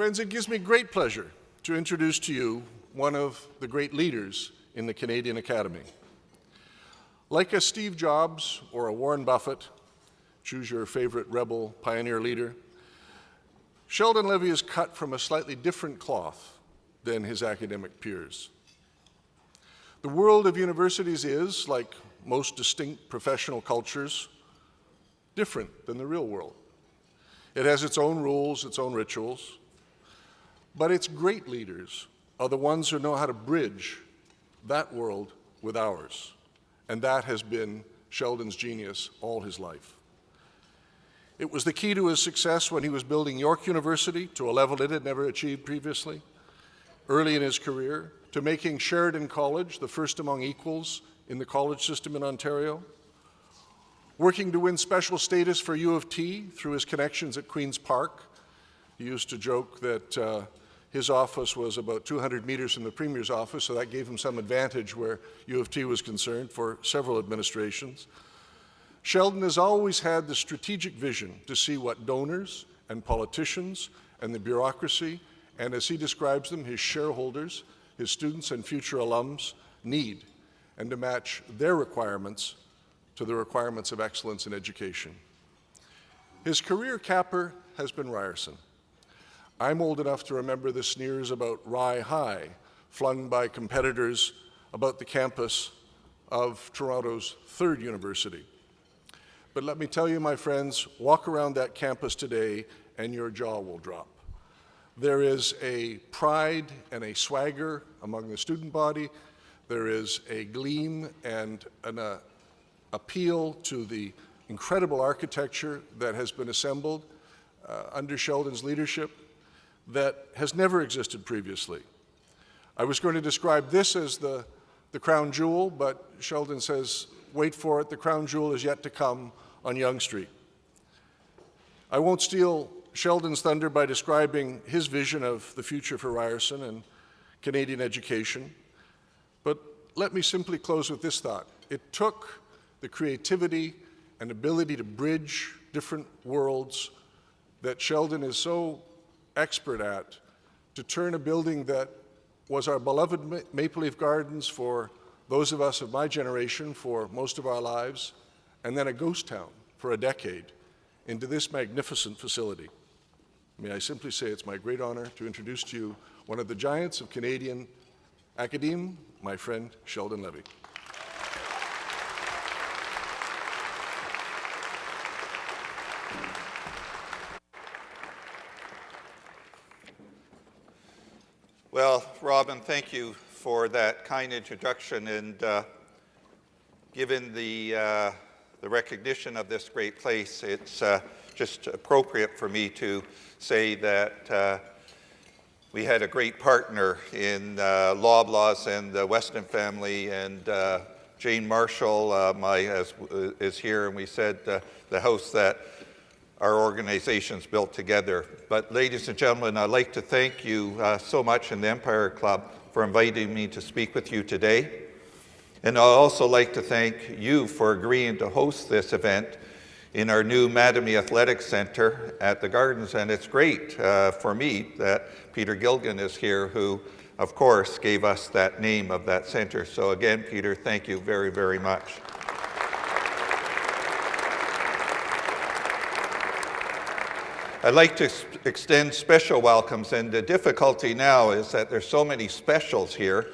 Friends, it gives me great pleasure to introduce to you one of the great leaders in the Canadian Academy. Like a Steve Jobs or a Warren Buffett, choose your favorite rebel pioneer leader, Sheldon Levy is cut from a slightly different cloth than his academic peers. The world of universities is, like most distinct professional cultures, different than the real world. It has its own rules, its own rituals, but its great leaders are the ones who know how to bridge that world with ours. And that has been Sheldon's genius all his life. It was the key to his success when he was building York University to a level it had never achieved previously, early in his career, to making Sheridan College the first among equals in the college system in Ontario, working to win special status for U of T through his connections at Queen's Park. He used to joke that his office was about 200 meters from the Premier's office, so that gave him some advantage where U of T was concerned for several administrations. Sheldon has always had the strategic vision to see what donors and politicians and the bureaucracy, and as he describes them, his shareholders, his students and future alums need, and to match their requirements to the requirements of excellence in education. His career capper has been Ryerson. I'm old enough to remember the sneers about Rye High flung by competitors about the campus of Toronto's third university. But let me tell you, my friends, walk around that campus today and your jaw will drop. There is a pride and a swagger among the student body. There is a gleam and an appeal to the incredible architecture that has been assembled under Sheldon's leadership that has never existed previously. I was going to describe this as the crown jewel, but Sheldon says, wait for it, the crown jewel is yet to come on Yonge Street. I won't steal Sheldon's thunder by describing his vision of the future for Ryerson and Canadian education, but let me simply close with this thought. It took the creativity and ability to bridge different worlds that Sheldon is so expert at to turn a building that was our beloved Maple Leaf Gardens for those of us of my generation for most of our lives, and then a ghost town for a decade, into this magnificent facility. May I simply say it's my great honor to introduce to you one of the giants of Canadian academe, my friend Sheldon Levy. Well, Robin, thank you for that kind introduction, and given the recognition of this great place, it's just appropriate for me to say that we had a great partner in Loblaws and the Weston family, and Jane Marshall is here, and we said the house that our organizations built together. But ladies and gentlemen, I'd like to thank you so much in the Empire Club for inviting me to speak with you today. And I'd also like to thank you for agreeing to host this event in our new Mattamy Athletic Centre at the Gardens. And it's great for me that Peter Gilgan is here, who, of course, gave us that name of that centre. So again, Peter, thank you very, very much. I'd like to extend special welcomes, and the difficulty now is that there's so many specials here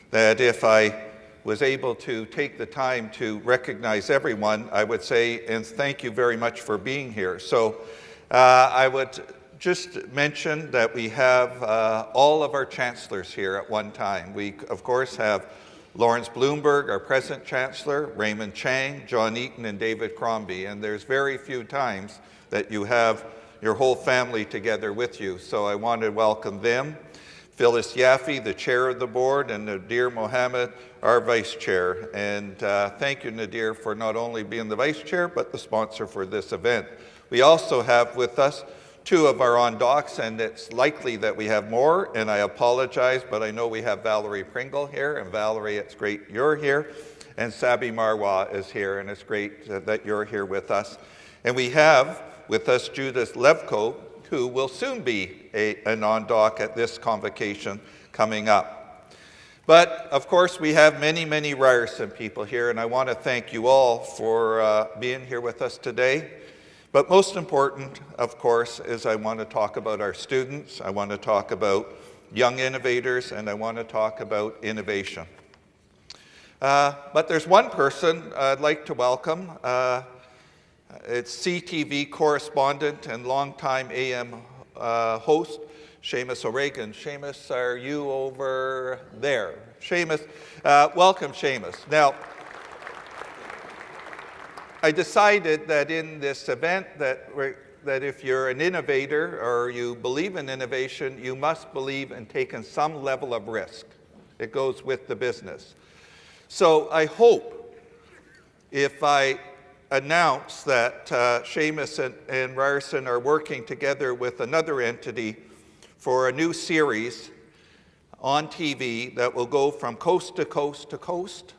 that if I was able to take the time to recognize everyone, I would say, and thank you very much for being here. So I would just mention that we have all of our chancellors here at one time. We, of course, have Lawrence Bloomberg, our present chancellor, Raymond Chang, John Eaton, and David Crombie, and there's very few times that you have your whole family together with you. So I want to welcome them. Phyllis Yaffe, the chair of the board, and Nadir Mohammed, our vice chair. And thank you, Nadir, for not only being the vice chair, but the sponsor for this event. We also have with us two of our on-docs, and it's likely that we have more, and I apologize, but I know we have Valerie Pringle here, and Valerie, it's great you're here, and Sabi Marwa is here, and it's great that you're here with us. And we have with us Judith Levko, who will soon be a non-doc at this convocation coming up. But, of course, we have many, many Ryerson people here, and I want to thank you all for being here with us today. But most important, of course, is I want to talk about our students, I want to talk about young innovators, and I want to talk about innovation. But there's one person I'd like to welcome. It's CTV correspondent and longtime AM host, Seamus O'Regan. Seamus, are you over there? Seamus, welcome, Seamus. Now, I decided that in this event that if you're an innovator or you believe in innovation, you must believe in taking some level of risk. It goes with the business. So I hope if I announce that Seamus and Ryerson are working together with another entity for a new series on TV that will go from coast to coast to coast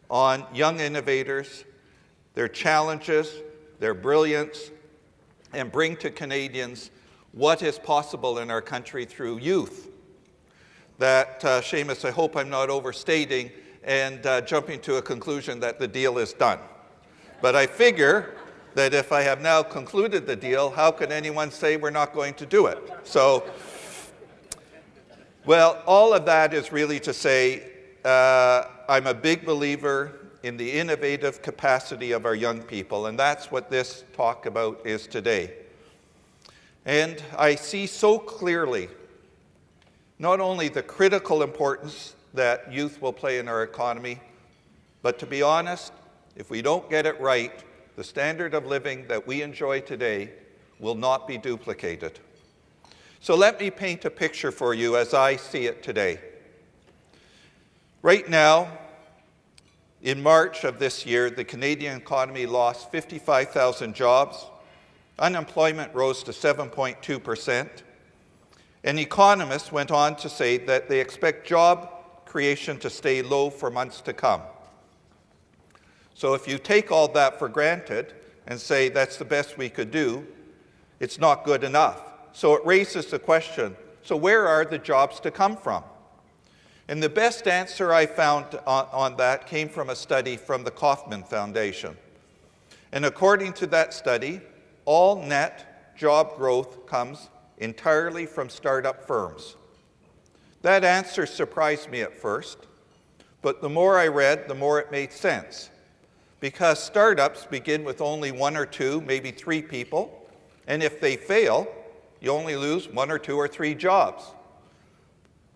on young innovators, their challenges, their brilliance, and bring to Canadians what is possible in our country through youth. That, Seamus, I hope I'm not overstating and jumping to a conclusion that the deal is done. But I figure that if I have now concluded the deal, how can anyone say we're not going to do it? So, well, all of that is really to say I'm a big believer in the innovative capacity of our young people, and that's what this talk about is today. And I see so clearly not only the critical importance that youth will play in our economy, but to be honest, if we don't get it right, the standard of living that we enjoy today will not be duplicated. So let me paint a picture for you as I see it today. Right now, in March of this year, the Canadian economy lost 55,000 jobs. Unemployment rose to 7.2%. And economists went on to say that they expect job creation to stay low for months to come. So if you take all that for granted and say that's the best we could do, it's not good enough. So it raises the question, so where are the jobs to come from? And the best answer I found on that came from a study from the Kauffman Foundation. And according to that study, all net job growth comes entirely from startup firms. That answer surprised me at first, but the more I read, the more it made sense. Because startups begin with only 1 or 2, maybe 3 people, and if they fail, you only lose 1 or 2 or 3 jobs.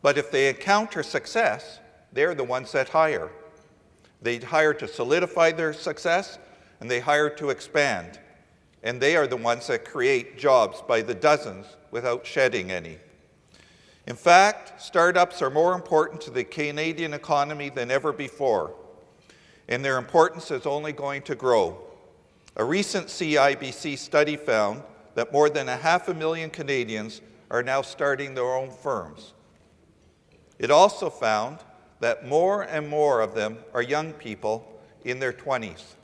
But if they encounter success, they're the ones that hire. They hire to solidify their success, and they hire to expand. And they are the ones that create jobs by the dozens without shedding any. In fact, startups are more important to the Canadian economy than ever before, and their importance is only going to grow. A recent CIBC study found that more than 500,000 Canadians are now starting their own firms. It also found that more and more of them are young people in their 20s.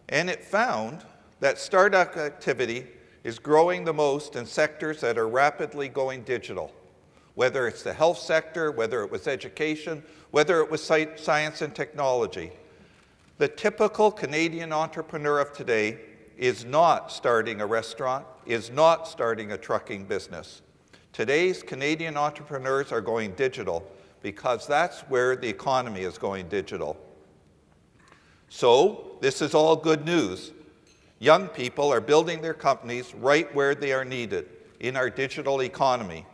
And it found that startup activity is growing the most in sectors that are rapidly going digital, whether it's the health sector, whether it was education, whether it was science and technology. The typical Canadian entrepreneur of today is not starting a restaurant, is not starting a trucking business. Today's Canadian entrepreneurs are going digital because that's where the economy is going digital. So, this is all good news. Young people are building their companies right where they are needed, in our digital economy.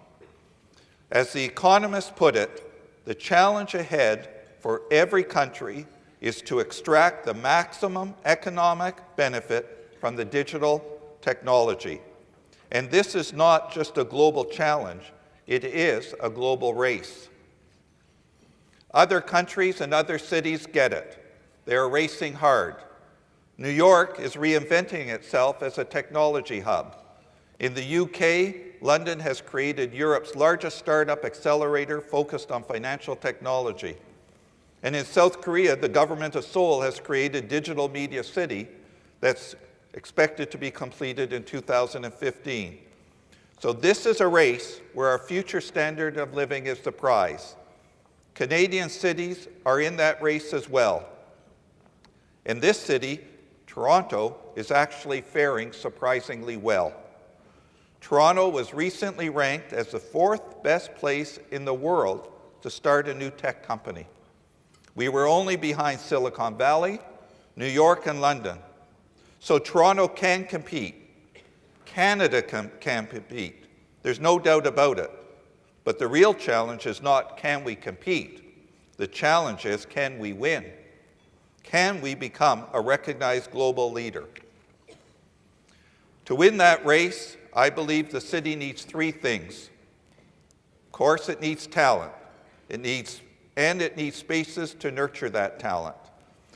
As The Economist put it, the challenge ahead for every country is to extract the maximum economic benefit from the digital technology. And this is not just a global challenge, it is a global race. Other countries and other cities get it. They are racing hard. New York is reinventing itself as a technology hub. In the UK, London has created Europe's largest startup accelerator focused on financial technology. And in South Korea, the government of Seoul has created Digital Media City that's expected to be completed in 2015. So this is a race where our future standard of living is the prize. Canadian cities are in that race as well. In this city, Toronto is actually faring surprisingly well. Toronto was recently ranked as the 4th best place in the world to start a new tech company. We were only behind Silicon Valley, New York, and London. So Toronto can compete. Canada can compete. There's no doubt about it. But the real challenge is not can we compete. The challenge is can we win? Can we become a recognized global leader? To win that race, I believe the city needs 3 things. Of course, it needs talent. It needs spaces to nurture that talent.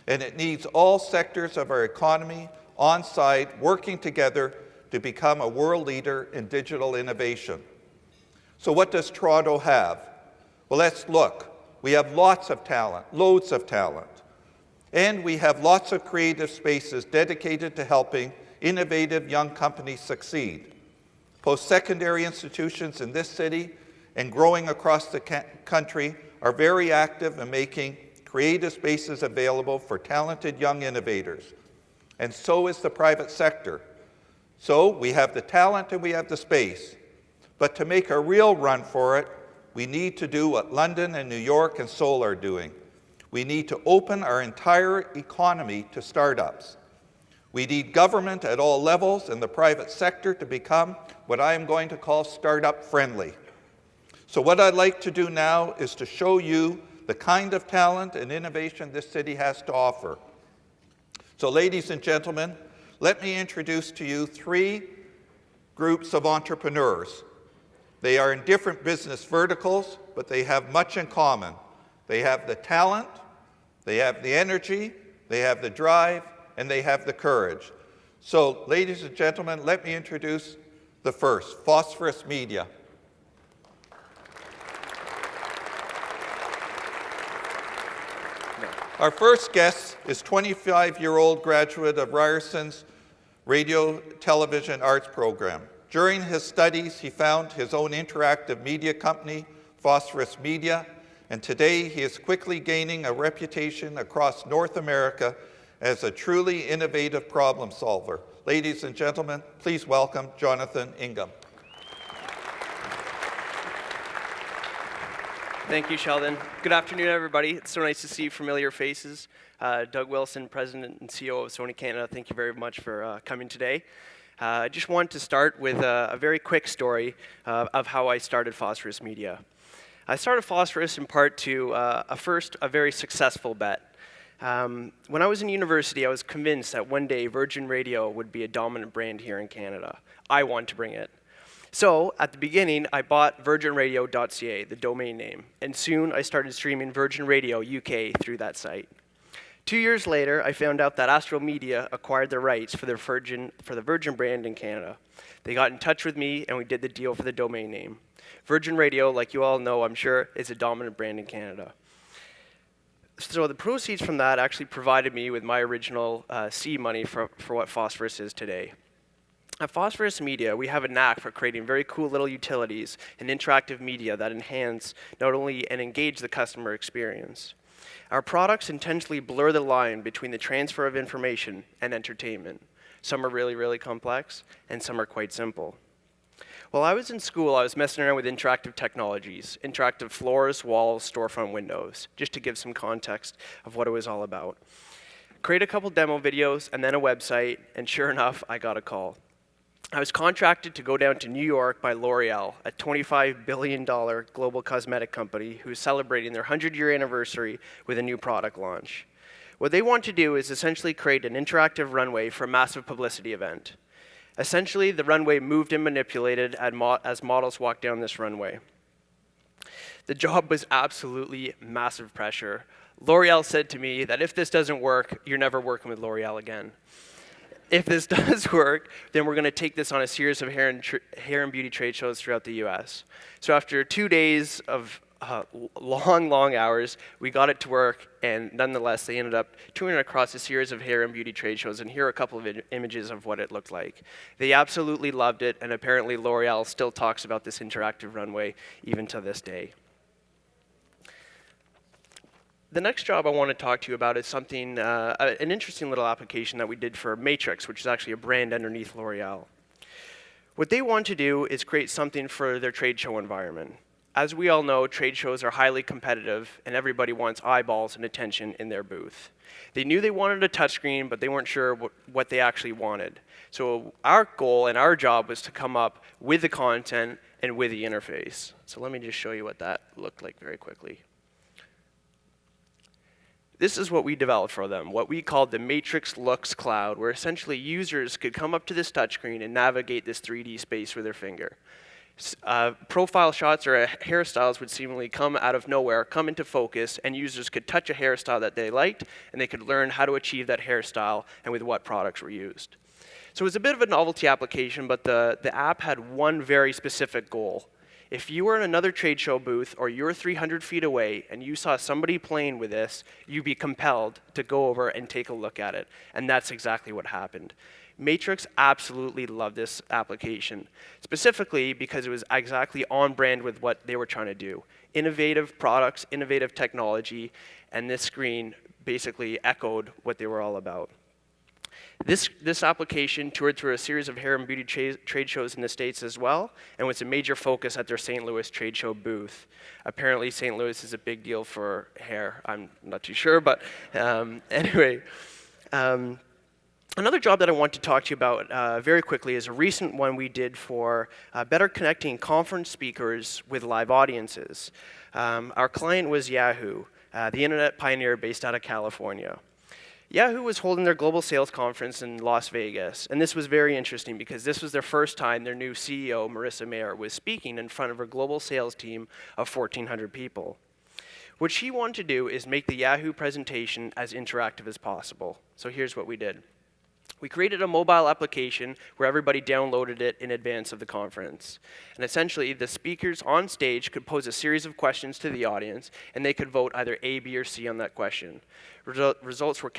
And it needs all sectors of our economy on side working together to become a world leader in digital innovation. So what does Toronto have? Well, let's look. We have lots of talent, loads of talent. And we have lots of creative spaces dedicated to helping innovative young companies succeed. Post-secondary institutions in this city and growing across the country are very active in making creative spaces available for talented young innovators. And so is the private sector. So we have the talent and we have the space. But to make a real run for it, we need to do what London and New York and Seoul are doing. We need to open our entire economy to startups. We need government at all levels and the private sector to become what I am going to call startup friendly. So what I'd like to do now is to show you the kind of talent and innovation this city has to offer. So ladies and gentlemen, let me introduce to you 3 groups of entrepreneurs. They are in different business verticals, but they have much in common. They have the talent, they have the energy, they have the drive, and they have the courage. So, ladies and gentlemen, let me introduce the first, Phosphorus Media. Our first guest is 25-year-old graduate of Ryerson's Radio Television Arts program. During his studies, he found his own interactive media company, Phosphorus Media, and today he is quickly gaining a reputation across North America as a truly innovative problem solver. Ladies and gentlemen, please welcome Jonathan Ingham. Thank you, Sheldon. Good afternoon, everybody. It's so nice to see familiar faces. Doug Wilson, President and CEO of Sony Canada, thank you very much for coming today. I just want to start with a very quick story of how I started Phosphorus Media. I started Phosphorus in part to a very successful bet. When I was in university, I was convinced that one day Virgin Radio would be a dominant brand here in Canada. I want to bring it. So, at the beginning, I bought virginradio.ca, the domain name, and soon I started streaming Virgin Radio UK through that site. 2 years later, I found out that Astral Media acquired the rights for the Virgin brand in Canada. They got in touch with me, and we did the deal for the domain name. Virgin Radio, like you all know, I'm sure, is a dominant brand in Canada. So the proceeds from that actually provided me with my original seed money for what Phosphorus is today. At Phosphorus Media, we have a knack for creating very cool little utilities and interactive media that enhance not only and engage the customer experience. Our products intentionally blur the line between the transfer of information and entertainment. Some are really, really complex, and some are quite simple. While I was in school, I was messing around with interactive technologies, interactive floors, walls, storefront windows, just to give some context of what it was all about. Create a couple demo videos and then a website, and sure enough, I got a call. I was contracted to go down to New York by L'Oreal, a $25 billion global cosmetic company who is celebrating their 100-year anniversary with a new product launch. What they want to do is essentially create an interactive runway for a massive publicity event. Essentially, the runway moved and manipulated as models walked down this runway. The job was absolutely massive pressure. L'Oreal said to me that if this doesn't work, you're never working with L'Oreal again. If this does work, then we're going to take this on a series of hair and beauty trade shows throughout the US. So after 2 days of long hours. We got it to work, and nonetheless, they ended up touring across a series of hair and beauty trade shows, and here are a couple of images of what it looked like. They absolutely loved it, and apparently L'Oreal still talks about this interactive runway even to this day. The next job I want to talk to you about is something, an interesting little application that we did for Matrix, which is actually a brand underneath L'Oreal. What they want to do is create something for their trade show environment. As we all know, trade shows are highly competitive, and everybody wants eyeballs and attention in their booth. They knew they wanted a touchscreen, but they weren't sure what they actually wanted. So our goal and our job was to come up with the content and with the interface. So let me just show you what that looked like very quickly. This is what we developed for them, what we called the Matrix Looks Cloud, where essentially users could come up to this touchscreen and navigate this 3D space with their finger. Profile shots or hairstyles would seemingly come out of nowhere, come into focus, and users could touch a hairstyle that they liked, and they could learn how to achieve that hairstyle and with what products were used. So it was a bit of a novelty application, but the app had one very specific goal. If you were in another trade show booth or you were 300 feet away and you saw somebody playing with this, you'd be compelled to go over and take a look at it. And that's exactly what happened. Matrix absolutely loved this application, specifically because it was exactly on brand with what they were trying to do. Innovative products, innovative technology, and this screen basically echoed what they were all about. This application toured through a series of hair and beauty trade shows in the States as well, and was a major focus at their St. Louis trade show booth. Apparently, St. Louis is a big deal for hair. I'm not too sure, but anyway. Another job that I want to talk to you about very quickly is a recent one we did for better connecting conference speakers with live audiences. Our client was Yahoo, the internet pioneer based out of California. Yahoo was holding their global sales conference in Las Vegas, and this was very interesting because this was their first time their new CEO, Marissa Mayer, was speaking in front of her global sales team of 1,400 people. What she wanted to do is make the Yahoo presentation as interactive as possible. So here's what we did. We created a mobile application where everybody downloaded it in advance of the conference. And essentially, the speakers on stage could pose a series of questions to the audience, and they could vote either A, B, or C on that question. Results were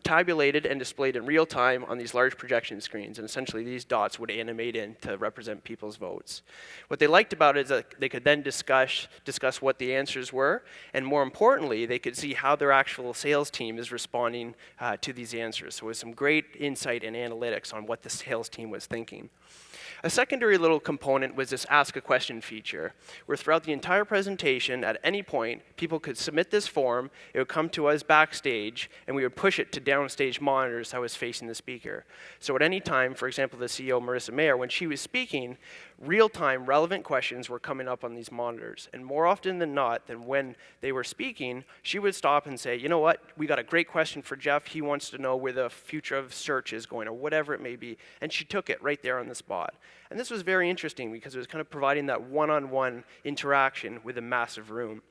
tabulated and displayed in real time on these large projection screens, and essentially these dots would animate in to represent people's votes. What they liked about it is that they could then discuss what the answers were, and more importantly, they could see how their actual sales team is responding to these answers. So it was some great insight and analytics on what the sales team was thinking. A secondary little component was this Ask a Question feature, where throughout the entire presentation, at any point, people could submit this form, it would come to us backstage, and we would push it to downstage monitors that was facing the speaker. So at any time, for example, the CEO, Marissa Mayer, when she was speaking, real-time relevant questions were coming up on these monitors. And more often than not, than when they were speaking, she would stop and say, you know what, we got a great question for Jeff. He wants to know where the future of search is going, or whatever it may be. And she took it right there on the spot. And this was very interesting because it was kind of providing that one-on-one interaction with a massive room.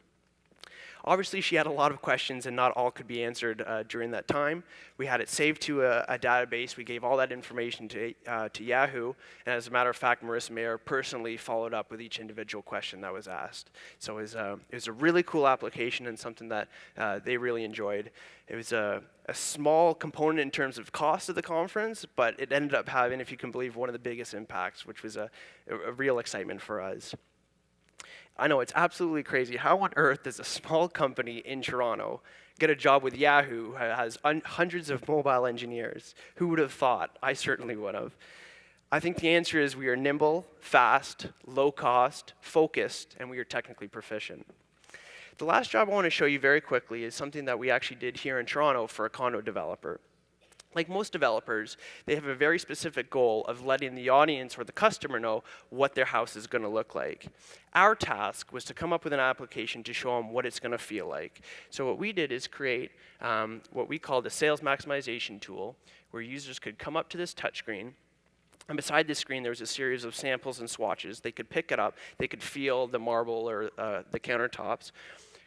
Obviously, she had a lot of questions, and not all could be answered during that time. We had it saved to a database. We gave all that information to Yahoo, and as a matter of fact, Marissa Mayer personally followed up with each individual question that was asked. So it was a really cool application and something that they really enjoyed. It was a small component in terms of cost of the conference, but it ended up having, if you can believe, one of the biggest impacts, which was a real excitement for us. I know, it's absolutely crazy. How on earth does a small company in Toronto get a job with Yahoo, who has hundreds of mobile engineers? Who would have thought? I certainly would have. I think the answer is we are nimble, fast, low cost, focused, and we are technically proficient. The last job I want to show you very quickly is something that we actually did here in Toronto for a condo developer. Like most developers, they have a very specific goal of letting the audience or the customer know what their house is going to look like. Our task was to come up with an application to show them what it's going to feel like. So what we did is create what we called a sales maximization tool, where users could come up to this touchscreen, and beside this screen there was a series of samples and swatches. They could pick it up, they could feel the marble or the countertops,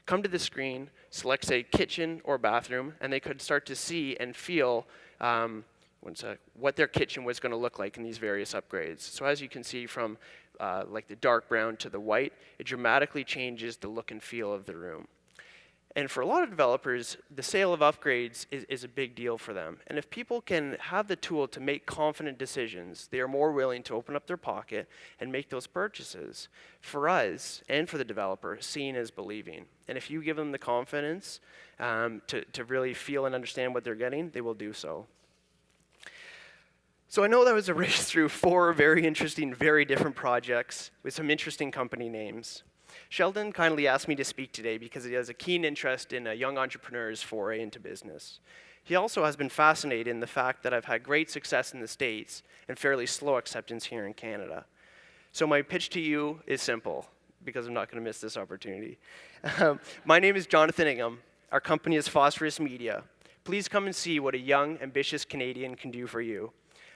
come to the screen, select, say, kitchen or bathroom, and they could start to see and feel what their kitchen was going to look like in these various upgrades. So as you can see from like the dark brown to the white, it dramatically changes the look and feel of the room. And for a lot of developers, the sale of upgrades is a big deal for them. And if people can have the tool to make confident decisions, they are more willing to open up their pocket and make those purchases. For us, and for the developer, seeing is believing. And if you give them the confidence to really feel and understand what they're getting, they will do so. So I know that was a race through 4 very interesting, very different projects with some interesting company names. Sheldon kindly asked me to speak today because he has a keen interest in a young entrepreneur's foray into business. He also has been fascinated in the fact that I've had great success in the States and fairly slow acceptance here in Canada. So my pitch to you is simple, because I'm not going to miss this opportunity. My name is Jonathan Ingham. Our company is Phosphorus Media. Please come and see what a young, ambitious Canadian can do for you.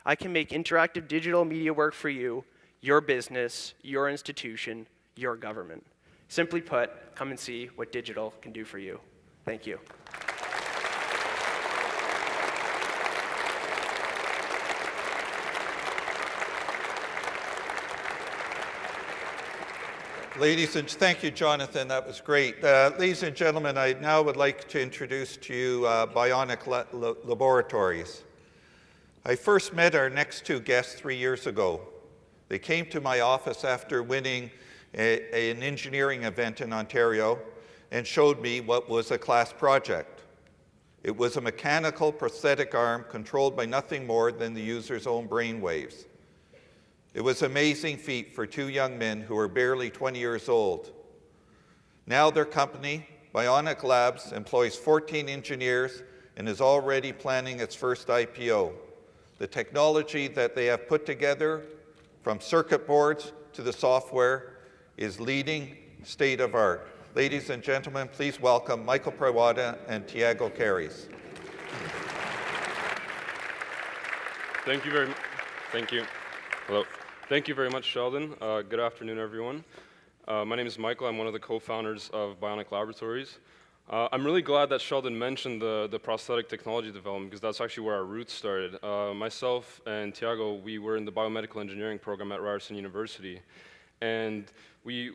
I can make interactive digital media work for you, your business, your institution, your government. Simply put, come and see what digital can do for you. Thank you. Thank you, Jonathan. That was great. Ladies and gentlemen, I now would like to introduce to you Bionic Laboratories. I first met our next 2 guests 3 years ago. They came to my office after winning an engineering event in Ontario and showed me what was a class project. It was a mechanical prosthetic arm controlled by nothing more than the user's own brain waves. It was an amazing feat for 2 young men who were barely 20 years old. Now their company, Bionic Labs, employs 14 engineers and is already planning its first IPO. The technology that they have put together, from circuit boards to the software, is leading state of art. Ladies and gentlemen, please welcome Michael Prawada and Tiago Caries. Thank you very much. Thank you. Hello. Thank you very much, Sheldon. Good afternoon, everyone. My name is Michael. I'm one of the co-founders of Bionic Laboratories. I'm really glad that Sheldon mentioned the prosthetic technology development, because that's actually where our roots started. Myself and Tiago, we were in the biomedical engineering program at Ryerson University. And we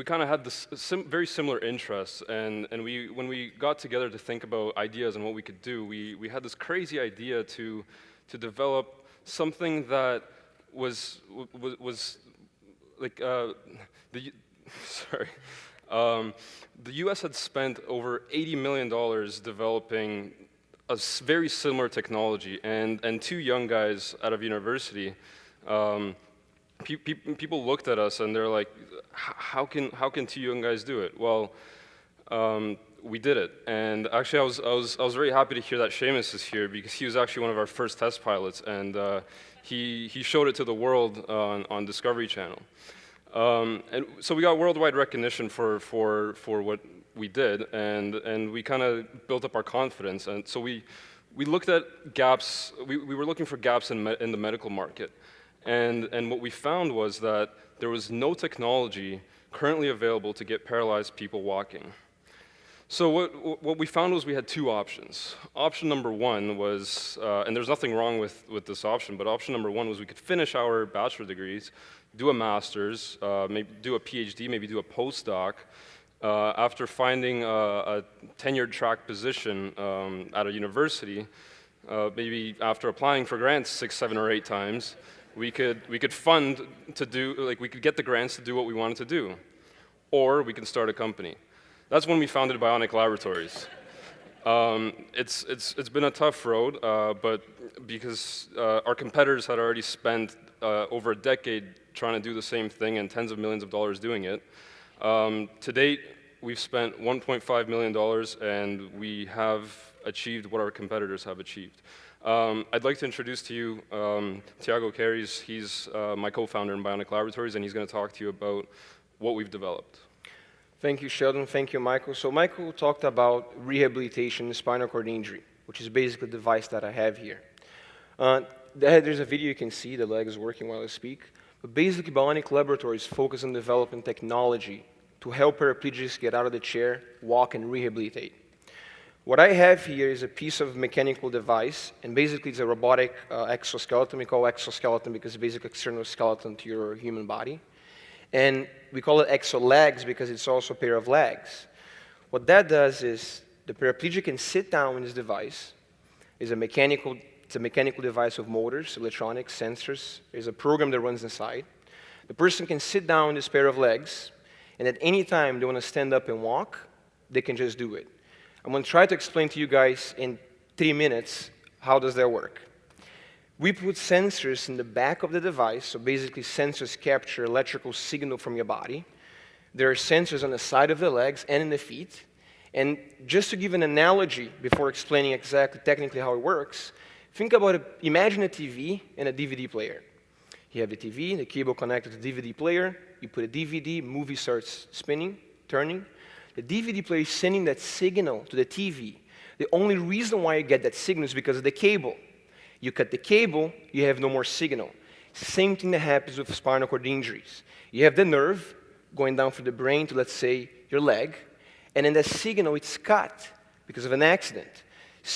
kind of had this very similar interests, and when we got together to think about ideas and what we could do, we had this crazy idea to develop something that was like the U.S. had spent over $80 million developing a very similar technology, and 2 young guys out of university. People looked at us and they're like, how can 2 young guys do it? Well, we did it. And actually I was very happy to hear that Seamus is here, because he was actually one of our first test pilots, and he showed it to the world on Discovery Channel. And so we got worldwide recognition for what we did, and we kind of built up our confidence. And so we looked at gaps. We were looking for gaps in the medical market. And what we found was that there was no technology currently available to get paralyzed people walking. So what we found was we had 2 options. Option number 1 was, and there's nothing wrong with this option, but option number 1 was we could finish our bachelor degrees, do a master's, maybe do a PhD, maybe do a postdoc, after finding a tenured track position at a university, maybe after applying for grants 6, 7, or 8 times. We could fund to do, like, we could get the grants to do what we wanted to do, or we could start a company. That's when we founded Bionic Laboratories. It's been a tough road, but because our competitors had already spent over a decade trying to do the same thing and tens of millions of dollars doing it. To date, we've spent $1.5 million, and we have achieved what our competitors have achieved. I'd like to introduce to you Tiago Caries. He's my co-founder in Bionic Laboratories, and he's going to talk to you about what we've developed. Thank you, Sheldon. Thank you, Michael. So Michael talked about rehabilitation in spinal cord injury, which is basically the device that I have here. There's a video you can see. The leg is working while I speak. But basically, Bionic Laboratories focus on developing technology to help paraplegics get out of the chair, walk, and rehabilitate. What I have here is a piece of mechanical device, and basically it's a robotic exoskeleton. We call exoskeleton because it's basically external skeleton to your human body. And we call it exolegs because it's also a pair of legs. What that does is the paraplegic can sit down in this device. It's a mechanical device with motors, electronics, sensors. There's a program that runs inside. The person can sit down in this pair of legs, and at any time they want to stand up and walk, they can just do it. I'm going to try to explain to you guys in 3 minutes how does that work. We put sensors in the back of the device, so basically sensors capture electrical signal from your body. There are sensors on the side of the legs and in the feet. And just to give an analogy before explaining exactly technically how it works, think about it, imagine a TV and a DVD player. You have the TV, the cable connected to the DVD player, you put a DVD, movie starts spinning, turning. The DVD player is sending that signal to the TV. The only reason why you get that signal is because of the cable. You cut the cable, you have no more signal. Same thing that happens with spinal cord injuries. You have the nerve going down from the brain to, let's say, your leg, and then that signal, it's cut because of an accident.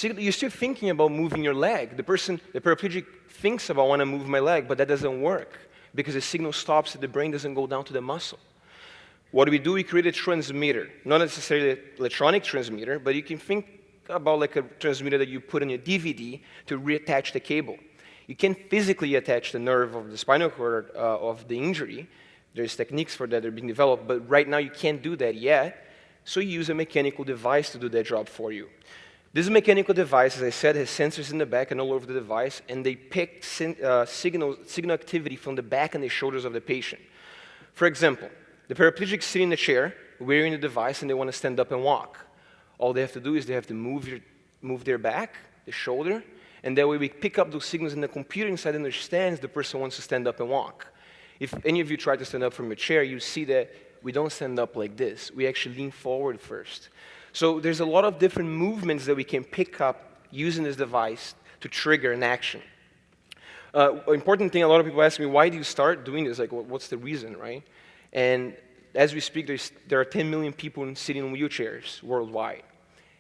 You're still thinking about moving your leg. The paraplegic thinks about, I want to move my leg, but that doesn't work because the signal stops and the brain doesn't go down to the muscle. What do? We create a transmitter, not necessarily an electronic transmitter, but you can think about like a transmitter that you put on your DVD to reattach the cable. You can physically attach the nerve of the spinal cord of the injury. There's techniques for that that are being developed, but right now you can't do that yet, so you use a mechanical device to do that job for you. This mechanical device, as I said, has sensors in the back and all over the device, and they pick signal activity from the back and the shoulders of the patient. For example, the paraplegic sitting in the chair, wearing the device, and they want to stand up and walk. All they have to do is they have to move their back, the shoulder, and that way we pick up those signals, and the computer inside understands the person wants to stand up and walk. If any of you try to stand up from your chair, you see that we don't stand up like this. We actually lean forward first. So there's a lot of different movements that we can pick up using this device to trigger an action. Important thing, a lot of people ask me, why do you start doing this? Like, what's the reason, right? And as we speak, there are 10 million people sitting in wheelchairs worldwide.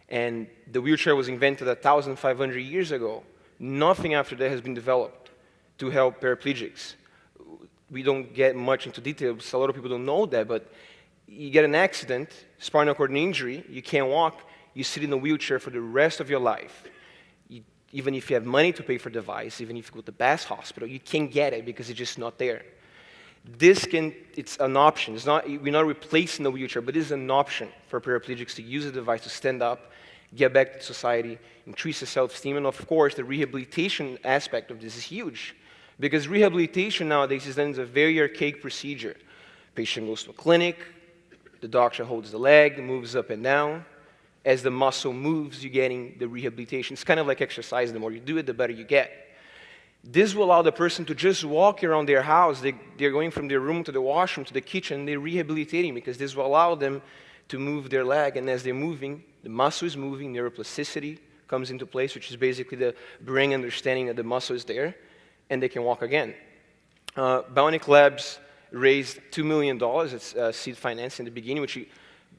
And the wheelchair was invented 1,500 years ago. Nothing after that has been developed to help paraplegics. We don't get much into details. A lot of people don't know that, but you get an accident, spinal cord injury, you can't walk, you sit in a wheelchair for the rest of your life. Even if you have money to pay for the device, even if you go to the best hospital, you can't get it because it's just not there. It's an option. We're not replacing the wheelchair, but it is an option for paraplegics to use the device to stand up, get back to society, increase the self-esteem, and of course, the rehabilitation aspect of this is huge. Because rehabilitation nowadays is done as a very archaic procedure. Patient goes to a clinic, the doctor holds the leg, moves up and down. As the muscle moves, you're getting the rehabilitation. It's kind of like exercise. The more you do it, the better you get. This will allow the person to just walk around their house. They're going from their room to the washroom to the kitchen, they're rehabilitating because this will allow them to move their leg. And as they're moving, the muscle is moving, neuroplasticity comes into place, which is basically the brain understanding that the muscle is there, and they can walk again. Bionic Labs raised $2 million. It's seed financing in the beginning, which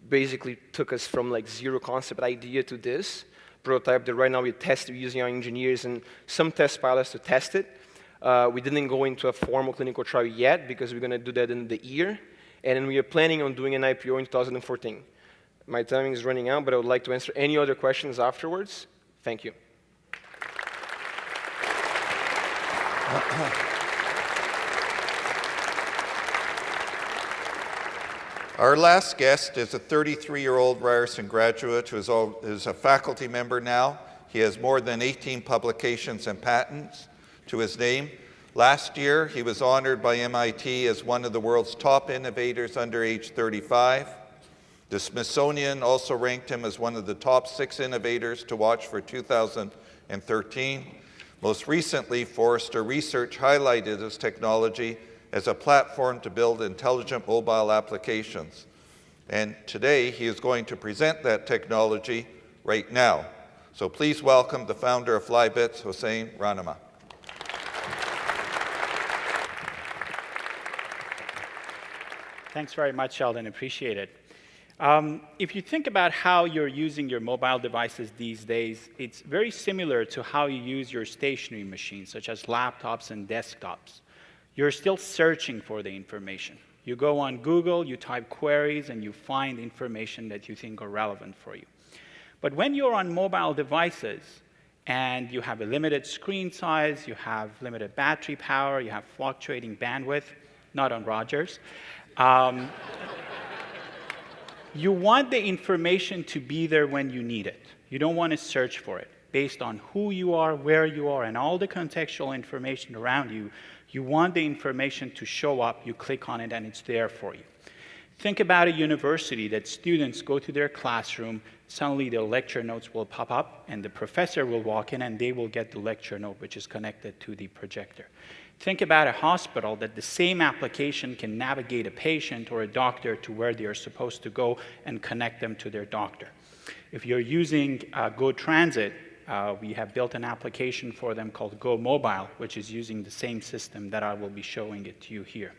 basically took us from like zero concept idea to this prototype that right now we test using our engineers and some test pilots to test it. We didn't go into a formal clinical trial yet because we're going to do that in the year. And then we are planning on doing an IPO in 2014. My timing is running out, but I would like to answer any other questions afterwards. Thank you. Our last guest is a 33-year-old Ryerson graduate who is a faculty member now. He has more than 18 publications and patents to his name. Last year, he was honored by MIT as one of the world's top innovators under age 35. The Smithsonian also ranked him as one of the top 6 innovators to watch for 2013. Most recently, Forrester Research highlighted his technology as a platform to build intelligent mobile applications. And today, he is going to present that technology right now. So please welcome the founder of Flybits, Hossein Rahnama. Thanks very much, Sheldon. Appreciate it. If you think about how you're using your mobile devices these days, it's very similar to how you use your stationary machines, such as laptops and desktops. You're still searching for the information. You go on Google, you type queries, and you find information that you think are relevant for you. But when you're on mobile devices, and you have a limited screen size, you have limited battery power, you have fluctuating bandwidth, not on Rogers, you want the information to be there when you need it. You don't want to search for it. Based on who you are, where you are, and all the contextual information around you, you want the information to show up, you click on it, and it's there for you. Think about a university that students go to their classroom, suddenly the lecture notes will pop up, and the professor will walk in, and they will get the lecture note, which is connected to the projector. Think about a hospital that the same application can navigate a patient or a doctor to where they are supposed to go and connect them to their doctor. If you're using GoTransit, we have built an application for them called GoMobile, which is using the same system that I will be showing it to you here.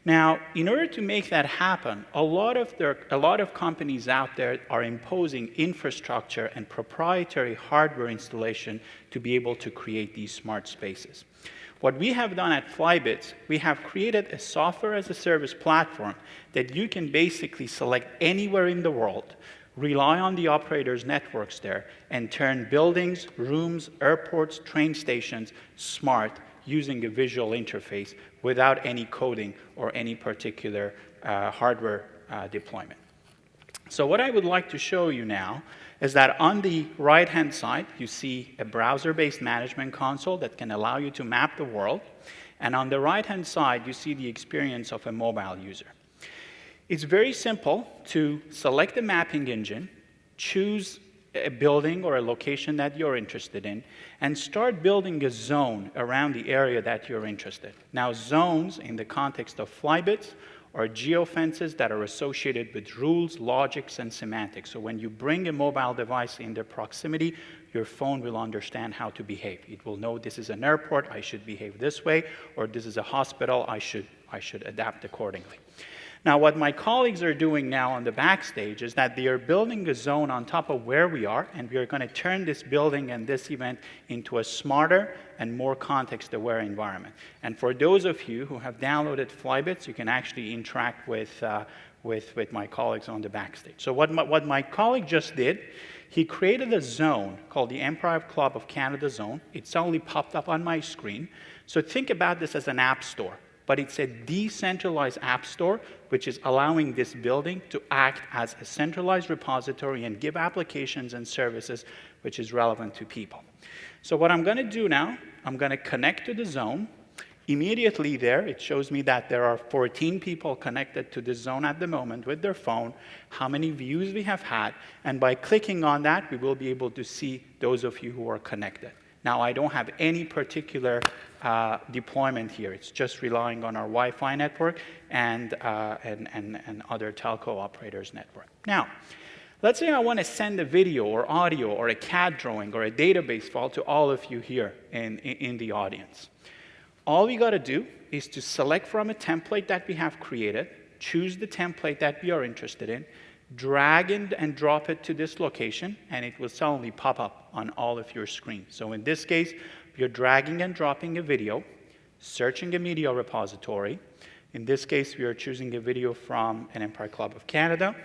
Now, in order to make that happen, a lot of companies out there are imposing infrastructure and proprietary hardware installation to be able to create these smart spaces. What we have done at Flybits, we have created a software as a service platform that you can basically select anywhere in the world, rely on the operator's networks there, and turn buildings, rooms, airports, train stations smart using a visual interface without any coding or any particular hardware deployment. So what I would like to show you now is that on the right-hand side, you see a browser-based management console that can allow you to map the world. And on the right-hand side, you see the experience of a mobile user. It's very simple to select the mapping engine, choose a building or a location that you're interested in, and start building a zone around the area that you're interested in. Now, zones in the context of Flybits are geofences that are associated with rules, logics, and semantics. So when you bring a mobile device in their proximity, your phone will understand how to behave. It will know this is an airport, I should behave this way, or this is a hospital, I should adapt accordingly. Now, what my colleagues are doing now on the backstage is that they are building a zone on top of where we are, and we are going to turn this building and this event into a smarter and more context-aware environment. And for those of you who have downloaded Flybits, you can actually interact with my colleagues on the backstage. So what my colleague just did, he created a zone called the Empire Club of Canada Zone. It suddenly popped up on my screen. So think about this as an app store. But it's a decentralized app store, which is allowing this building to act as a centralized repository and give applications and services which is relevant to people. So what I'm going to do now, I'm going to connect to the zone. Immediately there, it shows me that there are 14 people connected to the zone at the moment with their phone, how many views we have had, and by clicking on that, we will be able to see those of you who are connected. Now, I don't have any particular deployment here. It's just relying on our Wi-Fi network and other telco operators' network. Now, let's say I want to send a video or audio or a CAD drawing or a database file to all of you here in the audience. All we got to do is to select from a template that we have created, choose the template that we are interested in, drag and drop it to this location, and it will suddenly pop up on all of your screens. So in this case, you're dragging and dropping a video, searching a media repository. In this case, we are choosing a video from an Empire Club of Canada.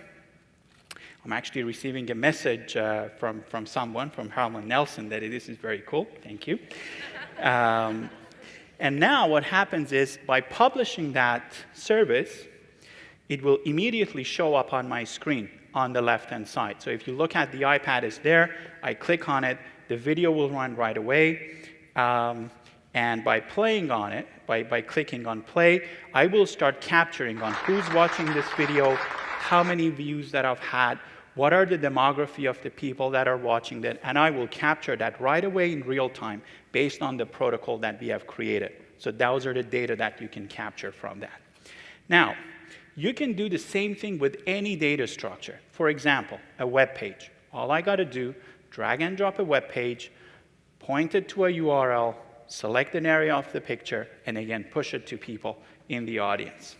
I'm actually receiving a message from someone, from Harlan Nelson, that this is very cool. Thank you. And now what happens is, by publishing that service, it will immediately show up on my screen on the left-hand side. So if you look at the iPad is there, I click on it, the video will run right away. And by playing on it, by clicking on play, I will start capturing on who's watching this video, how many views that I've had, what are the demography of the people that are watching that, and I will capture that right away in real time based on the protocol that we have created. So those are the data that you can capture from that. Now, you can do the same thing with any data structure. For example, a web page. All I got to do, drag and drop a web page, point it to a URL, select an area of the picture, and again, push it to people in the audience.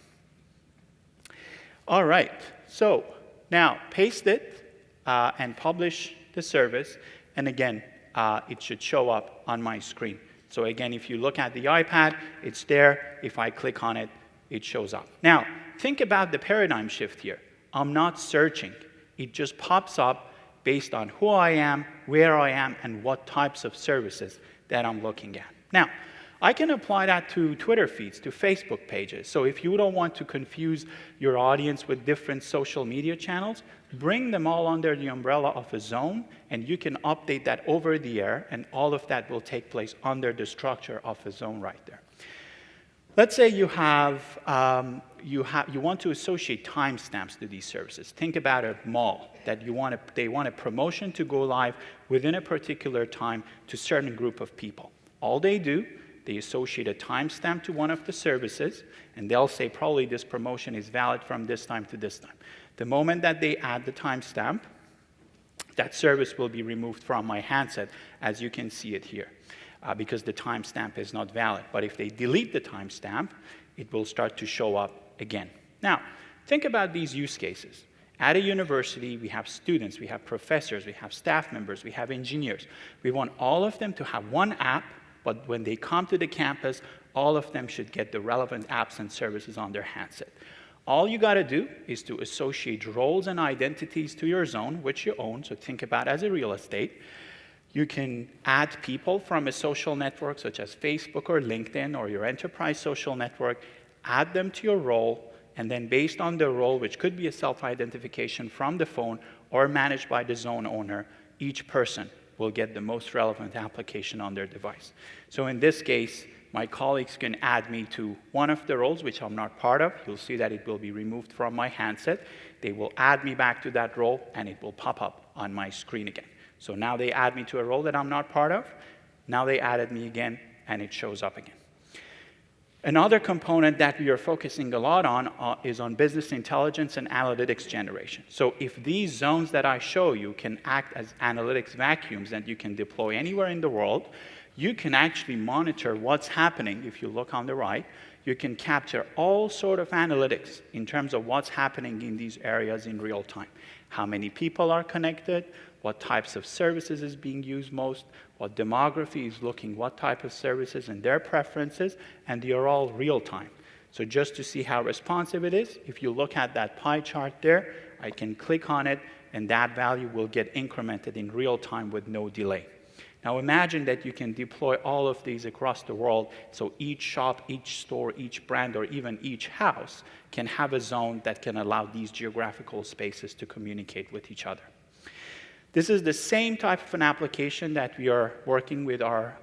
All right, so now paste it and publish the service, and again, it should show up on my screen. So again, if you look at the iPad, it's there. If I click on it, it shows up. Now, think about the paradigm shift here. I'm not searching. It just pops up based on who I am, where I am, and what types of services that I'm looking at. Now, I can apply that to Twitter feeds, to Facebook pages. So if you don't want to confuse your audience with different social media channels, bring them all under the umbrella of a zone, and you can update that over the air, and all of that will take place under the structure of a zone right there. Let's say you want to associate timestamps to these services. Think about a mall that they want a promotion to go live within a particular time to a certain group of people. All they do, they associate a timestamp to one of the services, and they'll say probably this promotion is valid from this time to this time. The moment that they add the timestamp, that service will be removed from my handset, as you can see it here, because the timestamp is not valid. But if they delete the timestamp, it will start to show up again. Now, think about these use cases. At a university, we have students, we have professors, we have staff members, we have engineers. We want all of them to have one app, but when they come to the campus, all of them should get the relevant apps and services on their handset. All you got to do is to associate roles and identities to your zone, which you own, so think about as a real estate. You can add people from a social network, such as Facebook or LinkedIn or your enterprise social network, add them to your role, and then based on the role, which could be a self-identification from the phone or managed by the zone owner, each person will get the most relevant application on their device. So in this case, my colleagues can add me to one of the roles, which I'm not part of. You'll see that it will be removed from my handset. They will add me back to that role, and it will pop up on my screen again. So now they add me to a role that I'm not part of. Now they added me again, and it shows up again. Another component that we are focusing a lot on is on business intelligence and analytics generation. So if these zones that I show you can act as analytics vacuums that you can deploy anywhere in the world, you can actually monitor what's happening. If you look on the right, you can capture all sort of analytics in terms of what's happening in these areas in real time. How many people are connected, what types of services is being used most, what demography is looking, what type of services and their preferences, and they are all real time. So just to see how responsive it is, if you look at that pie chart there, I can click on it, and that value will get incremented in real time with no delay. Now imagine that you can deploy all of these across the world, so each shop, each store, each brand, or even each house can have a zone that can allow these geographical spaces to communicate with each other. This is the same type of an application that we are working with our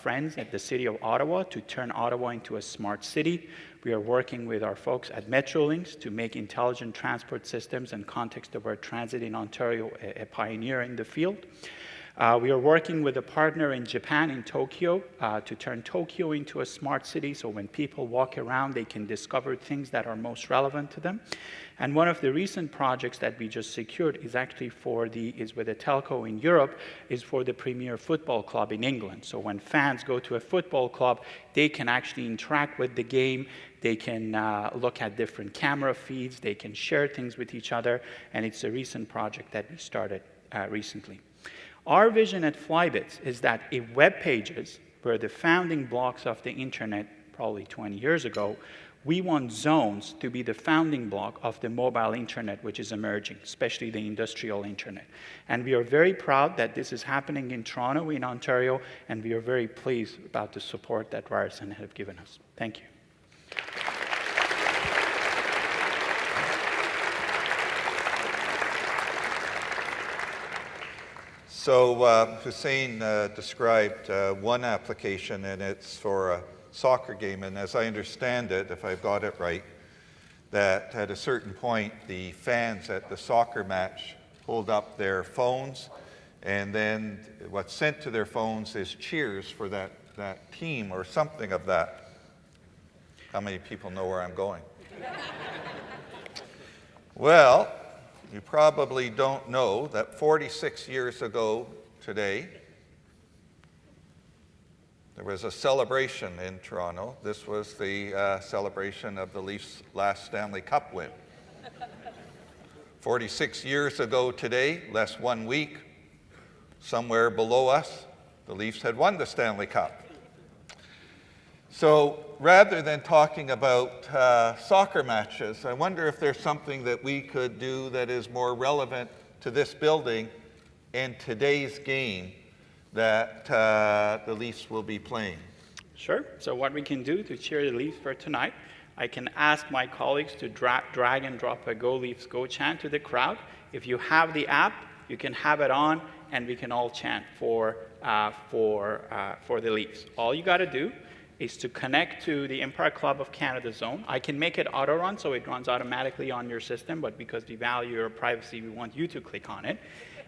friends at the City of Ottawa to turn Ottawa into a smart city. We are working with our folks at Metrolinx to make intelligent transport systems and context-aware transit in Ontario a pioneer in the field. We are working with a partner in Japan, in Tokyo, to turn Tokyo into a smart city, so when people walk around, they can discover things that are most relevant to them. And one of the recent projects that we just secured is actually with a telco in Europe, is for the Premier Football Club in England. So when fans go to a football club, they can actually interact with the game, they can look at different camera feeds, they can share things with each other, and it's a recent project that we started recently. Our vision at Flybits is that if web pages were the founding blocks of the internet probably 20 years ago, we want zones to be the founding block of the mobile internet, which is emerging, especially the industrial internet. And we are very proud that this is happening in Toronto, in Ontario, and we are very pleased about the support that Ryerson have given us. Thank you. So Hussein described one application, and it's for a soccer game. And as I understand it, if I've got it right, that at a certain point, the fans at the soccer match hold up their phones, and then what's sent to their phones is cheers for that team or something of that. How many people know where I'm going? Well, you probably don't know that 46 years ago today, there was a celebration in Toronto. This was the celebration of the Leafs' last Stanley Cup win. 46 years ago today, less 1 week, somewhere below us, the Leafs had won the Stanley Cup. So rather than talking about soccer matches, I wonder if there's something that we could do that is more relevant to this building and today's game that the Leafs will be playing. Sure. So what we can do to cheer the Leafs for tonight, I can ask my colleagues to drag and drop a Go Leafs Go chant to the crowd. If you have the app, you can have it on, and we can all chant for the Leafs. All you got to do is to connect to the Empire Club of Canada zone. I can make it auto-run, so it runs automatically on your system, but because we value your privacy, we want you to click on it.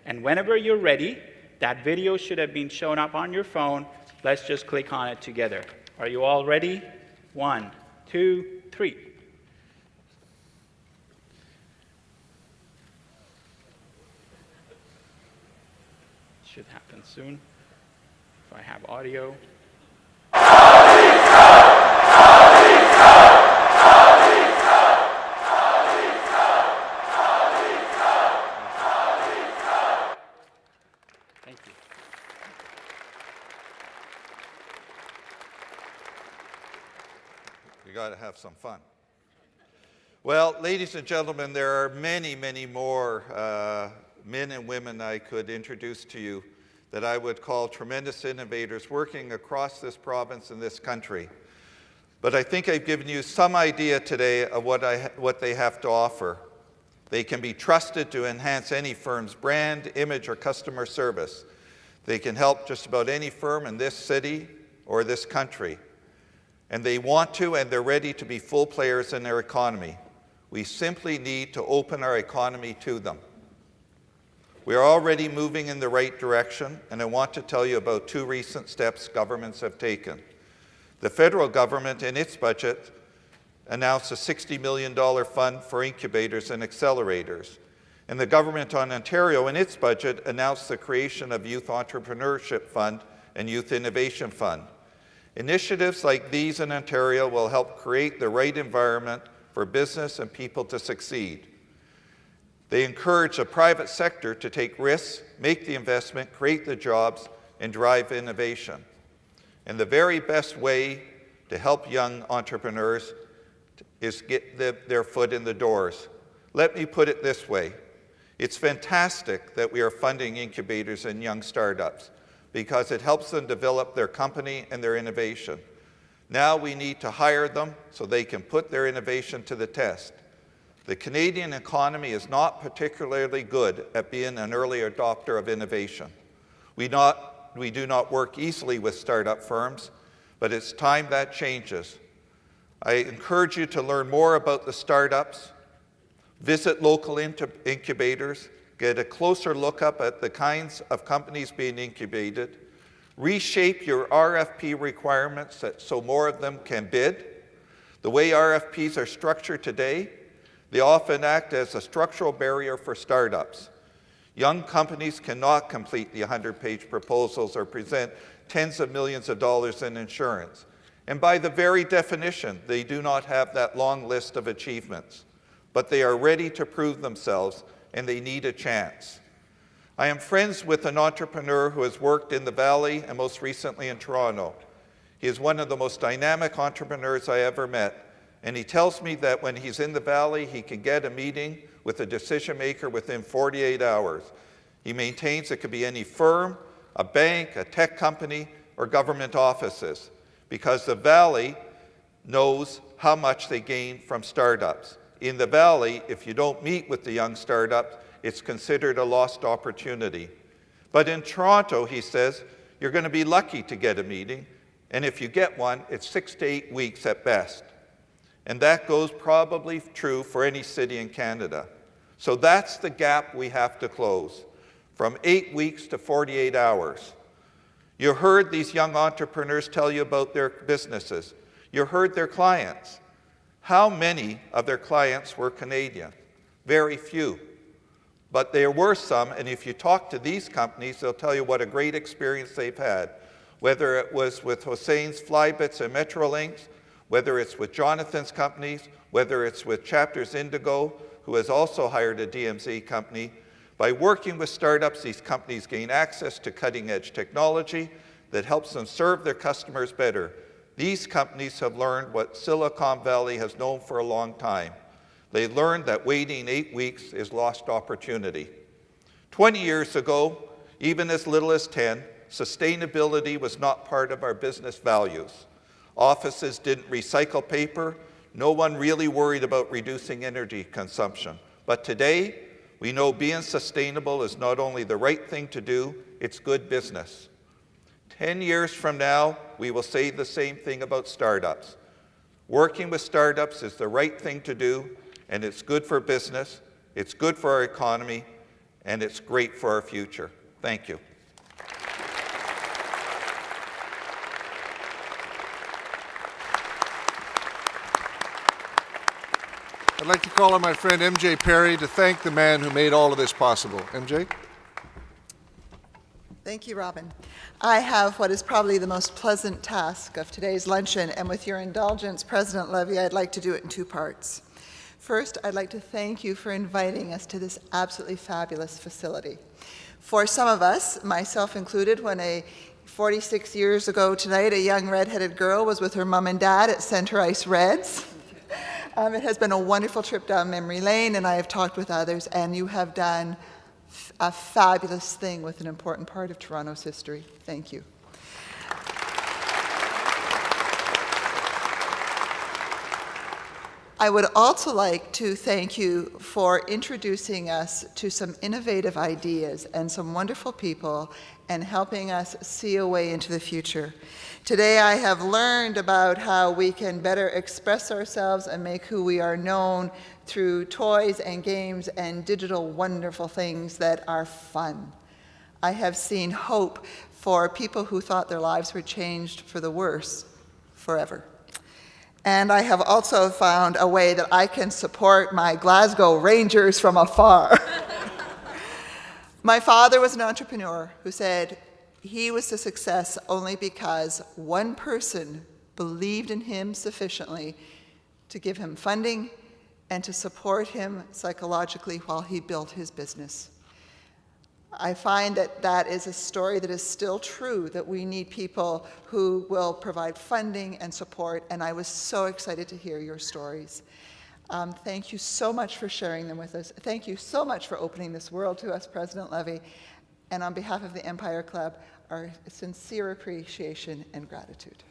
And whenever you're ready, that video should have been shown up on your phone. Let's just click on it together. Are you all ready? 1, 2, 3. Should happen soon. If I have audio. Thank you. You got to have some fun. Well, ladies and gentlemen, there are many, many more men and women I could introduce to you that I would call tremendous innovators working across this province and this country. But I think I've given you some idea today of what they have to offer. They can be trusted to enhance any firm's brand, image, or customer service. They can help just about any firm in this city or this country. And they want to, and they're ready to be full players in their economy. We simply need to open our economy to them. We are already moving in the right direction, and I want to tell you about 2 recent steps governments have taken. The federal government, in its budget, announced a $60 million fund for incubators and accelerators. And the government on Ontario, in its budget, announced the creation of Youth Entrepreneurship Fund and Youth Innovation Fund. Initiatives like these in Ontario will help create the right environment for business and people to succeed. They encourage the private sector to take risks, make the investment, create the jobs, and drive innovation. And the very best way to help young entrepreneurs is get their foot in the doors. Let me put it this way. It's fantastic that we are funding incubators and young startups because it helps them develop their company and their innovation. Now we need to hire them so they can put their innovation to the test. The Canadian economy is not particularly good at being an early adopter of innovation. We do not work easily with startup firms, but it's time that changes. I encourage you to learn more about the startups, visit local incubators, get a closer look up at the kinds of companies being incubated, reshape your RFP requirements so more of them can bid. The way RFPs are structured today, they often act as a structural barrier for startups. Young companies cannot complete the 100-page proposals or present tens of millions of dollars in insurance. And by the very definition, they do not have that long list of achievements. But they are ready to prove themselves, and they need a chance. I am friends with an entrepreneur who has worked in the Valley and most recently in Toronto. He is one of the most dynamic entrepreneurs I ever met. And he tells me that when he's in the Valley, he can get a meeting with a decision maker within 48 hours. He maintains it could be any firm, a bank, a tech company, or government offices, because the Valley knows how much they gain from startups. In the Valley, if you don't meet with the young startups, it's considered a lost opportunity. But in Toronto, he says, you're going to be lucky to get a meeting, and if you get one, it's 6 to 8 weeks at best. And that goes probably true for any city in Canada. So that's the gap we have to close, from 8 weeks to 48 hours. You heard these young entrepreneurs tell you about their businesses. You heard their clients. How many of their clients were Canadian? Very few. But there were some, and if you talk to these companies, they'll tell you what a great experience they've had. Whether it was with Hussein's Flybits and Metrolinx, whether it's with Jonathan's companies, whether it's with Chapters Indigo, who has also hired a DMZ company. By working with startups, these companies gain access to cutting-edge technology that helps them serve their customers better. These companies have learned what Silicon Valley has known for a long time. They learned that waiting 8 weeks is lost opportunity. 20 years ago, even as little as 10, sustainability was not part of our business values. Offices didn't recycle paper. No one really worried about reducing energy consumption. But today, we know being sustainable is not only the right thing to do, it's good business. 10 years from now, we will say the same thing about startups. Working with startups is the right thing to do, and it's good for business, it's good for our economy, and it's great for our future. Thank you. I'd like to call on my friend MJ Perry to thank the man who made all of this possible. MJ? Thank you, Robin. I have what is probably the most pleasant task of today's luncheon, and with your indulgence, President Levy, I'd like to do it in two parts. First, I'd like to thank you for inviting us to this absolutely fabulous facility. For some of us, myself included, when 46 years ago tonight, a young redheaded girl was with her mom and dad at Center Ice Reds. It has been a wonderful trip down memory lane, and I have talked with others, and you have done a fabulous thing with an important part of Toronto's history. Thank you. I would also like to thank you for introducing us to some innovative ideas and some wonderful people and helping us see a way into the future. Today I have learned about how we can better express ourselves and make who we are known through toys and games and digital wonderful things that are fun. I have seen hope for people who thought their lives were changed for the worse forever. And I have also found a way that I can support my Glasgow Rangers from afar. My father was an entrepreneur who said he was a success only because one person believed in him sufficiently to give him funding and to support him psychologically while he built his business. I find that that is a story that is still true, that we need people who will provide funding and support, and I was so excited to hear your stories. Thank you so much for sharing them with us. Thank you so much for opening this world to us, President Levy. And on behalf of the Empire Club, our sincere appreciation and gratitude.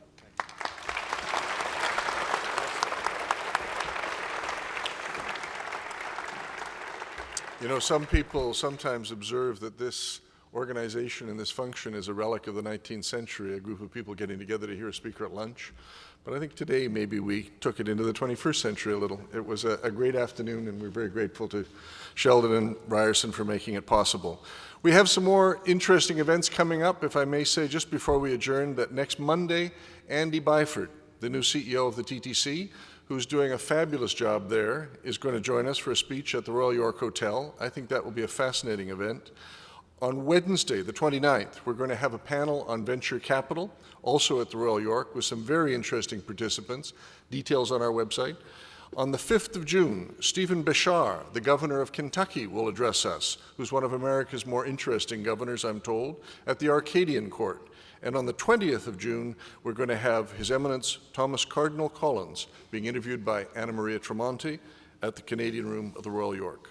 You know, some people sometimes observe that this organization and this function is a relic of the 19th century, a group of people getting together to hear a speaker at lunch. But I think today maybe we took it into the 21st century a little. It was a great afternoon, and we're very grateful to Sheldon and Ryerson for making it possible. We have some more interesting events coming up. If I may say just before we adjourn that next Monday, Andy Byford, the new CEO of the TTC, who's doing a fabulous job there, is going to join us for a speech at the Royal York Hotel. I think that will be a fascinating event. On Wednesday, the 29th, we're going to have a panel on venture capital, also at the Royal York, with some very interesting participants. Details on our website. On the 5th of June, Stephen Bishar, the governor of Kentucky, will address us, who's one of America's more interesting governors, I'm told, at the Arcadian Court. And on the 20th of June, we're going to have His Eminence Thomas Cardinal Collins being interviewed by Anna Maria Tremonti at the Canadian Room of the Royal York.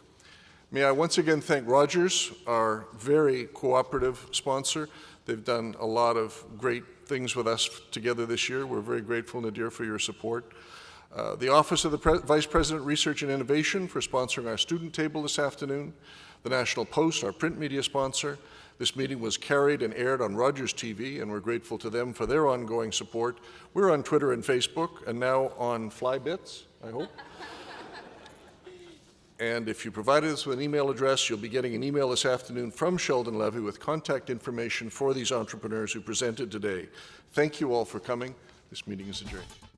May I once again thank Rogers, our very cooperative sponsor. They've done a lot of great things with us together this year. We're very grateful, Nadir, for your support. The Office of the Vice President, Research and Innovation for sponsoring our student table this afternoon. The National Post, our print media sponsor. This meeting was carried and aired on Rogers TV, and we're grateful to them for their ongoing support. We're on Twitter and Facebook, and now on Flybits, I hope. And if you provided us with an email address, you'll be getting an email this afternoon from Sheldon Levy with contact information for these entrepreneurs who presented today. Thank you all for coming. This meeting is adjourned.